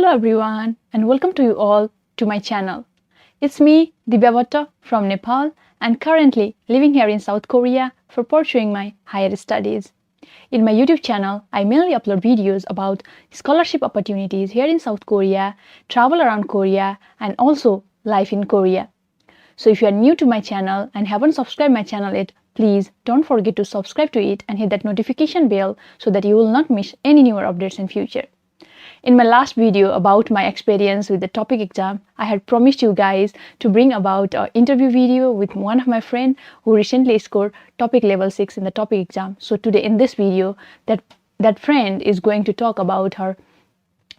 Hello everyone and welcome to you all to my channel. It's me Dibyabhatta from Nepal and currently living here in South Korea for pursuing my higher studies. In my YouTube channel, I mainly upload videos about scholarship opportunities here in South Korea, travel around Korea and also life in Korea. So if you are new to my channel and haven't subscribed my channel yet, please don't forget to subscribe to it and hit that notification bell so that you will not miss any newer updates in future. In my last video about my experience with the TOPIK exam, I had promised you guys to bring about an interview video with one of my friend who recently scored TOPIK level 6 in the TOPIK exam. So today in this video, that friend is going to talk about her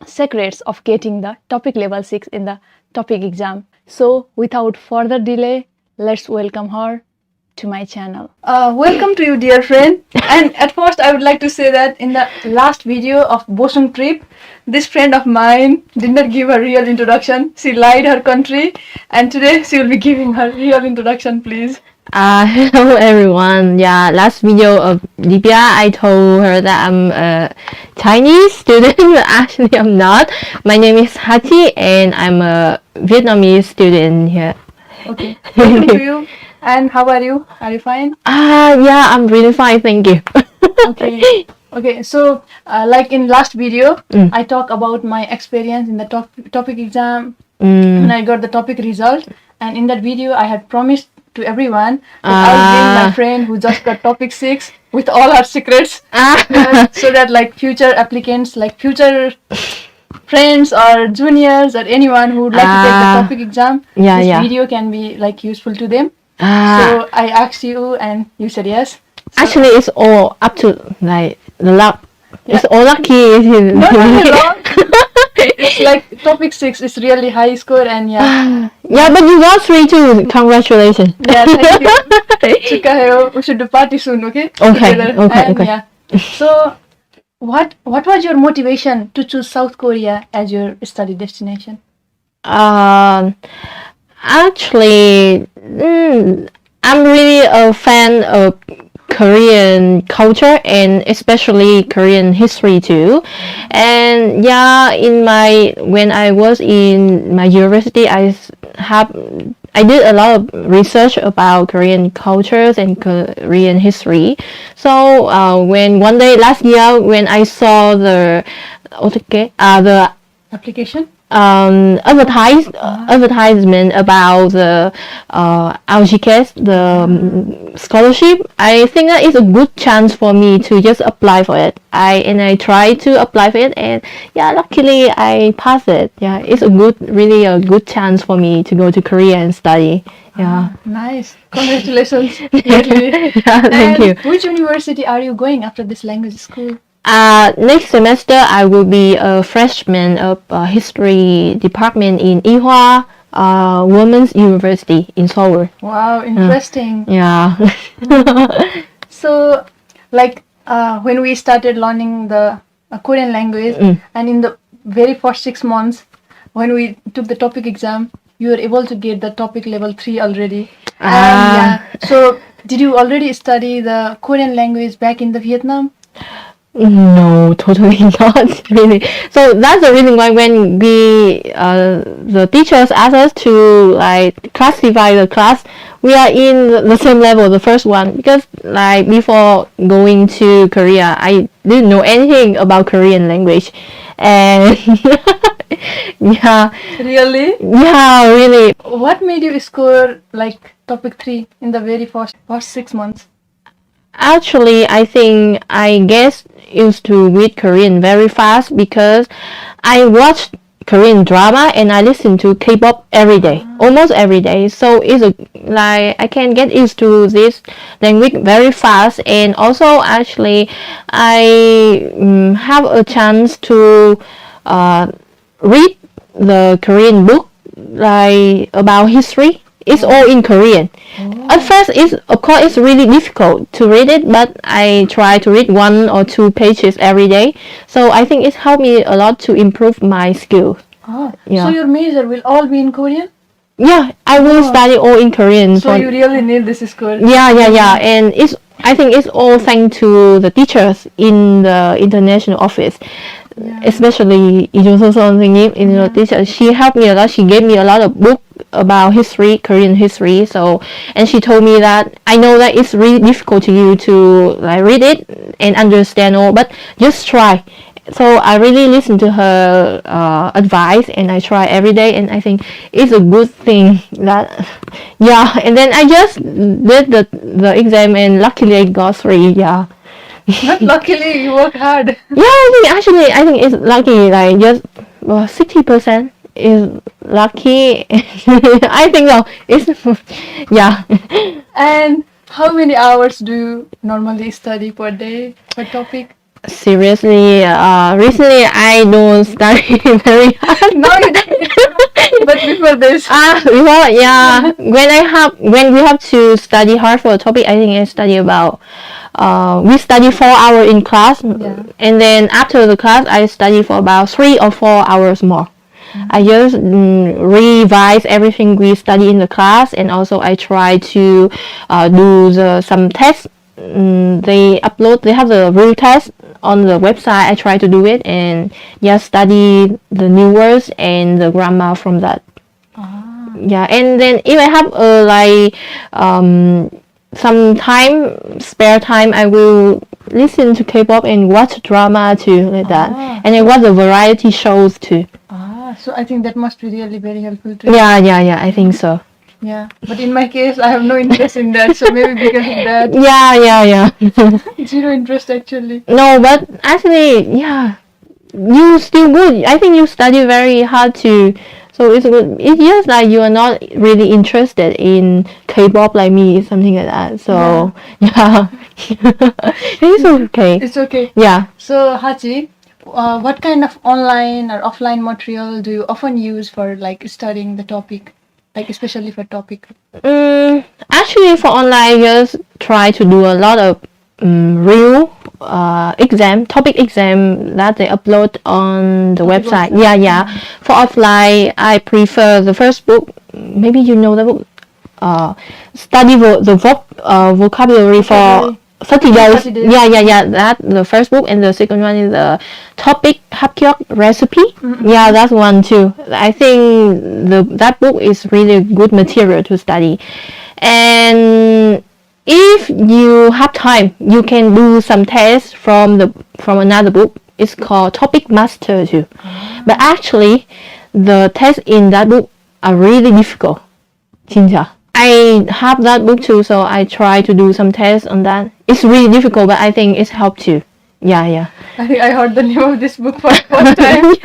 secrets of getting the TOPIK level 6 in the TOPIK exam. So without further delay, let's welcome her to my channel. Welcome to you, dear friend. And at first I would like to say that in the last video of Bosung trip, this friend of mine did not give a real introduction. She lied her country and today she will be giving her real introduction, please. Hello everyone. Yeah, last video of Libya, I told her that I'm a Chinese student, but actually I'm not. My name is Hachi and I'm a Vietnamese student here. Okay, welcome to you. And how are you? Are you fine? Yeah, I'm really fine, thank you. Okay, so like in last video, I talked about my experience in the TOPIK exam when I got the TOPIK result. And in that video, I had promised to everyone that I'll bring my friend who just got TOPIK 6 with all her secrets so that like future applicants, like future friends or juniors or anyone who would like to take the TOPIK exam, this video can be like useful to them. So I asked you and you said yes. So actually, it's all up to like the luck. It's all lucky. No, wrong. It's like TOPIK 6 is really high score and yeah. Yeah, but you got 3 too. Congratulations. Yeah, thank you. Chukka, we should do party soon, okay? Okay. Together. Okay. And, Okay. yeah. So, what was your motivation to choose South Korea as your study destination? Actually, I'm really a fan of Korean culture and especially Korean history too. And yeah, when I was in my university, I did a lot of research about Korean cultures and Korean history. So when one day last year when I saw the Application? Advertisement about the LGKS, the scholarship, I think that it's a good chance for me to just apply for it. I tried to apply for it and yeah, luckily I passed it. Yeah, it's really a good chance for me to go to Korea and study. Yeah. Nice. Congratulations. Really. Yeah, thank you. Which university are you going after this language school? Next semester I will be a freshman of history department in Ihwa Women's University in Seoul. Wow, interesting. Yeah. So, like when we started learning the Korean language, and in the very first 6 months, when we took the TOPIK exam, you were able to get the TOPIK level 3 already. And yeah, so did you already study the Korean language back in the Vietnam? No, totally not really. So that's the reason why when the teachers asked us to like classify the class, we are in the same level, the first one, because like before going to Korea, I didn't know anything about Korean language, and yeah. Really? Yeah, really. What made you score like TOPIK 3 in the very first 6 months? Actually, I think I get used to read Korean very fast because I watch Korean drama and I listen to K-pop every day, almost every day. So it's like I can get used to this language very fast. And also, actually, I have a chance to read the Korean book like about history. It's all in Korean. At first, of course, it's really difficult to read it, but I try to read 1 or 2 pages every day. So I think it's helped me a lot to improve my skills. Oh, yeah. So your major will all be in Korean? Yeah, I will study all in Korean. So you really need this school. Yeah, and I think it's all thanks to the teachers in the international office. especially teacher. She helped me a lot. She gave me a lot of book about history, Korean history. So, and she told me that I know that it's really difficult to you to like read it and understand all, but just try. So I really listen to her advice and I try every day, and I think it's a good thing that and then I just did the exam and luckily I got 3. Not luckily, you work hard. I think it's lucky, like just 60% is lucky. I think so. It's And how many hours do you normally study per day per topic? Seriously, recently I don't study very hard. Now you don't. But before this. When we have to study hard for a topic, I think I study about we study 4 hours in class, and then after the class I study for about 3 or 4 hours more. I just revise everything we study in the class, and also I try to do some tests. They have the real test on the website. I try to do it and study the new words and the grammar from that. And then if I have some spare time, I will listen to K-pop and watch drama too, like that. And I watch the variety shows too. So I think that must be really very helpful too. I think so. But in my case, I have no interest in that, so maybe because of that. Zero interest actually. No, but actually, you still good. I think you study very hard too, so it's good. It's just like you are not really interested in K-pop like me, something like that. So it's okay. It's okay. So Hachi, what kind of online or offline material do you often use for like studying the topic? Like especially for topic? Actually, for online, I just try to do a lot of real topic exam that they upload on the website. For offline, I prefer the first book. Maybe you know the book. Study the vocabulary for 30 days. That's the first book, and the second one is the topic 합격 recipe. That's one too. I think that book is really good material to study. And if you have time, you can do some tests from another book. It's called Topic Master too. But actually, the tests in that book are really difficult. 진짜. I have that book too, so I try to do some tests on that. It's really difficult, but I think it's helped too. I think I heard the name of this book for the first time.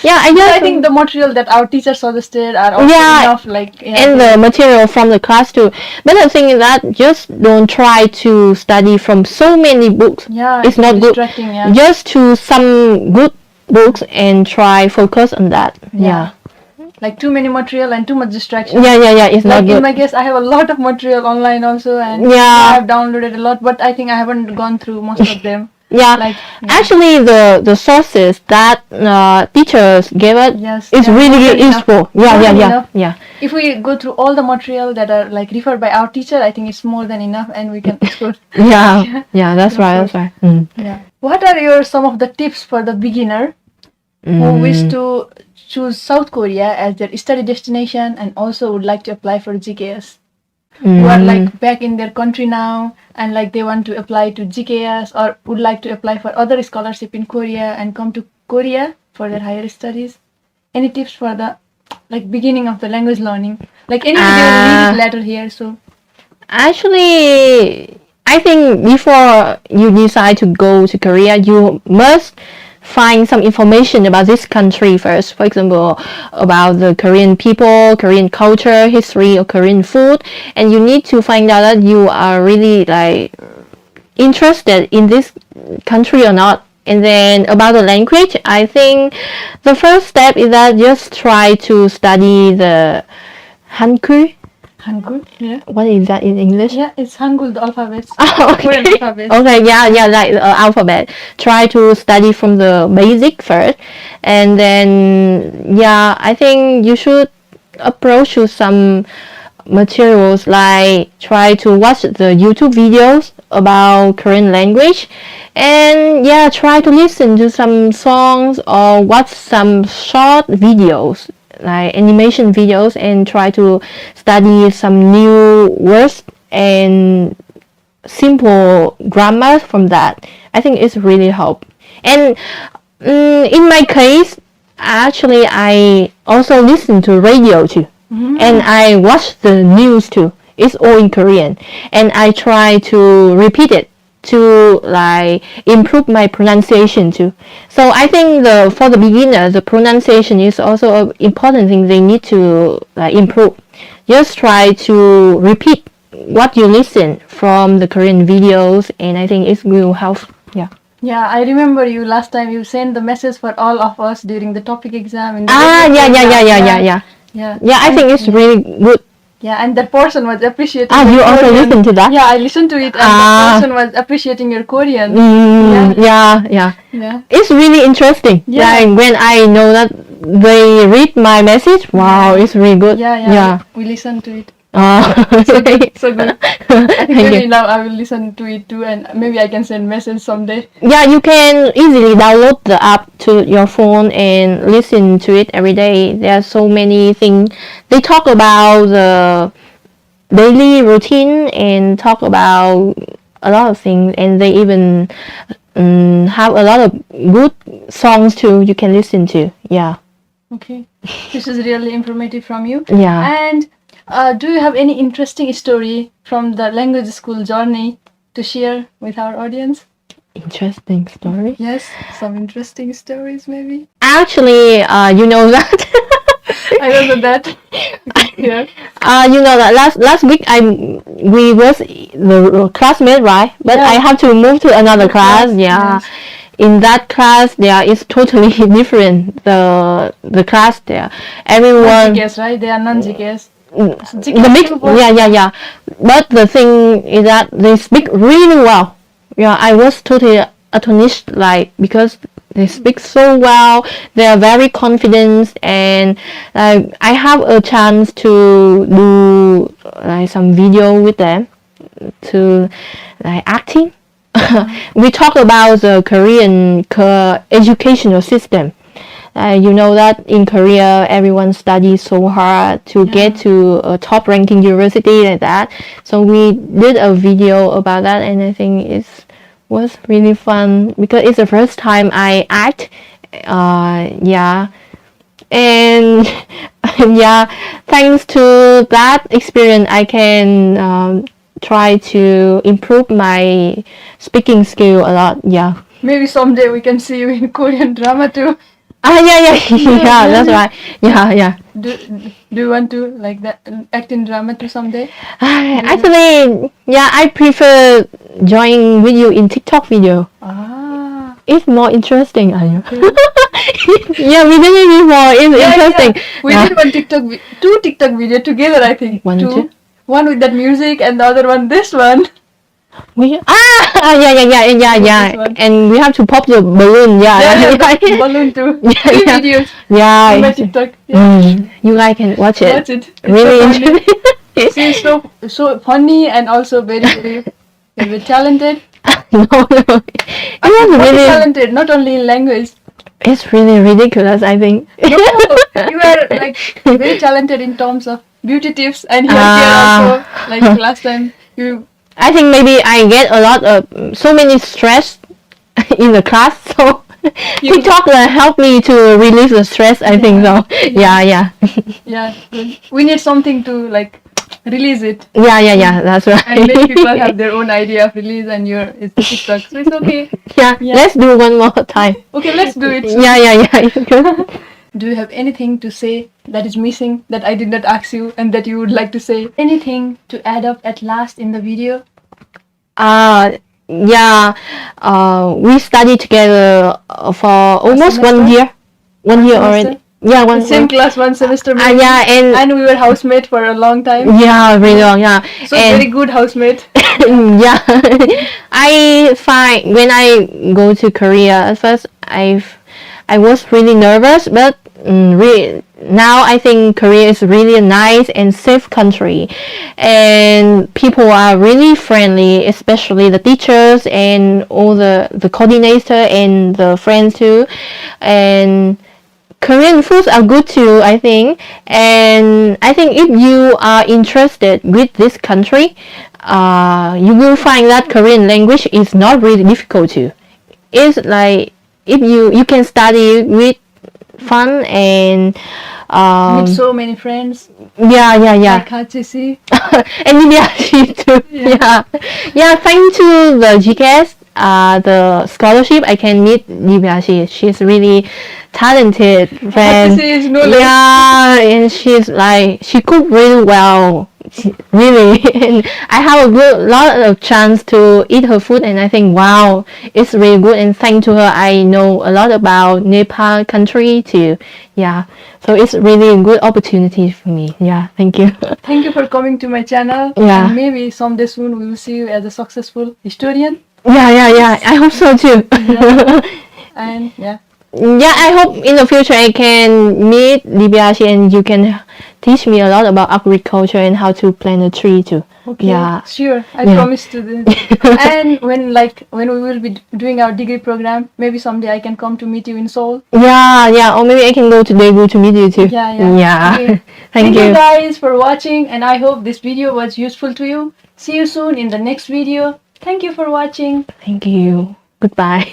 I think the material that our teachers suggested are also enough. And the material from the class too. But the thing is that just don't try to study from so many books. It's not good. Just choose some good books and try focus on that. Like too many material and too much distraction. It's not good. In my case, I have a lot of material online also, and I have downloaded a lot, but I think I haven't gone through most of them. Actually, the sources that teachers gave us is really useful. If we go through all the material that are like referred by our teacher, I think it's more than enough, and we can explore. That's right. What are some of the tips for the beginner who wish to choose South Korea as their study destination and also would like to apply for GKS? Who are like back in their country now and like they want to apply to GKS or would like to apply for other scholarship in Korea and come to Korea for their higher studies. Any tips for the like beginning of the language learning? Like anyway, they will read it later here. So actually, I think before you decide to go to Korea, you must find some information about this country first. For example, about the Korean people, Korean culture, history, or Korean food, and you need to find out that you are really like interested in this country or not. And then about the language, I think the first step is that just try to study the Hangul. Hangul, What is that in English? It's Hangul, the alphabet. Korean alphabet. Okay, like the alphabet. Try to study from the basic first, and then I think you should approach to some materials like try to watch the YouTube videos about Korean language, and yeah, try to listen to some songs or watch some short videos like animation videos and try to study some new words and simple grammar from that. I think it's really help. And in my case, actually I also listen to radio too, and I watch the news too. It's all in Korean, and I try to repeat it to like improve my pronunciation too. So I think for the beginner, the pronunciation is also an important thing they need to improve. Just try to repeat what you listen from the Korean videos, and I think it will help. Yeah. Yeah, I remember you last time you sent the message for all of us during the topic exam. In the Yeah. Yeah, I think it's really good. Yeah, and that person was appreciating. You also Korean. listen to that? Yeah, I listened to it, and that person was appreciating your Korean. Yeah. It's really interesting. Yeah. Like when I know that they read my message, wow, it's really good. Yeah. We listened to it. So good. I think maybe now I will listen to it too, and maybe I can send message someday. Yeah, you can easily download the app to your phone and listen to it every day. There are so many things. They talk about the daily routine and talk about a lot of things, and they even have a lot of good songs too you can listen to. Yeah. Okay. This is really informative from you. Yeah. And do you have any interesting story from the language school journey to share with our audience? Interesting story? Yes, some interesting stories maybe. Actually, you know that. I don't know that. Yeah. You know that last week we was the classmate, right? But I have to move to another class. Yeah. Yes. In that class, there is totally different. The class there, everyone. Non-GKS, right? They are non-GKS. The mix, yeah. But the thing is that they speak really well. Yeah, I was totally astonished, like because they speak so well. They are very confident, and I have a chance to do some video with them to acting. We talk about the Korean educational system. You know that in Korea, everyone studies so hard to get to a top ranking university like that. So we did a video about that, and I think it was really fun because it's the first time I act. Yeah. And yeah, thanks to that experience, I can try to improve my speaking skill a lot. Yeah. Maybe someday we can see you in Korean drama too. Yeah, that's right. Yeah. Do you want to like that act in drama too someday? Actually, yeah, I prefer joining with you in TikTok video. It's more interesting, are you? Yeah, we did it before. It's interesting. Yeah. We did two TikTok video together, I think. Two? One with that music and the other one this one. Yeah. And we have to pop the balloon. Yeah. Balloon too. Three videos. Yeah. On my TikTok. Yeah. You guys can watch it. Watch it. It's Really so interesting. She's so funny and also very talented. No. It was really talented, not only in language. It's really ridiculous, I think. No, you are like very talented in terms of beauty tips, and here also like last time you. I think maybe I get a lot of so many stress in the class, so TikTok help me to release the stress. I think so. Yeah. Yeah, good. We need something to like release it. Yeah. That's right. And let people have their own idea of release, and it's the TikTok, so it's okay. Yeah. Let's do one more time. Okay, let's do it. Yeah. Do you have anything to say that is missing that I did not ask you and that you would like to say? Anything to add up at last in the video? Yeah. We studied together for almost 1 year. 1 year already. Yeah, same class, one semester. Yeah, and we were housemate for a long time. Yeah, really long. Yeah. So very good housemate. Yeah. I find when I go to Korea at first, I was really nervous, but now I think Korea is really a nice and safe country, and people are really friendly, especially the teachers and all the coordinator and the friends too. And Korean foods are good too, I think. And I think if you are interested with this country, you will find that Korean language is not really difficult too. It's like if you can study with fun and With so many friends. yeah. Like Hachi. And yeah, she too. Yeah. Thanks to the GKS, the scholarship, I can meet Libyashi. She's really talented friend. Hachi is no less. Yeah, and she's like she cook really well. Really, and I have a lot of chance to eat her food, and I think wow, it's really good. And thanks to her, I know a lot about Nepal country too. Yeah, so it's really a good opportunity for me. Yeah, thank you. Thank you for coming to my channel. Yeah. And maybe someday soon we will see you as a successful historian. Yeah. I hope so too. And yeah. Yeah, I hope in the future I can meet Libyashi and you can teach me a lot about agriculture and how to plant a tree too. Okay, Yeah. sure. I Yeah. promise to do. And when we will be doing our degree program, maybe someday I can come to meet you in Seoul. Yeah. Or maybe I can go to Daegu to meet you too. Yeah. Yeah. Okay. Thank you. Guys for watching, and I hope this video was useful to you. See you soon in the next video. Thank you for watching. Thank you. Goodbye.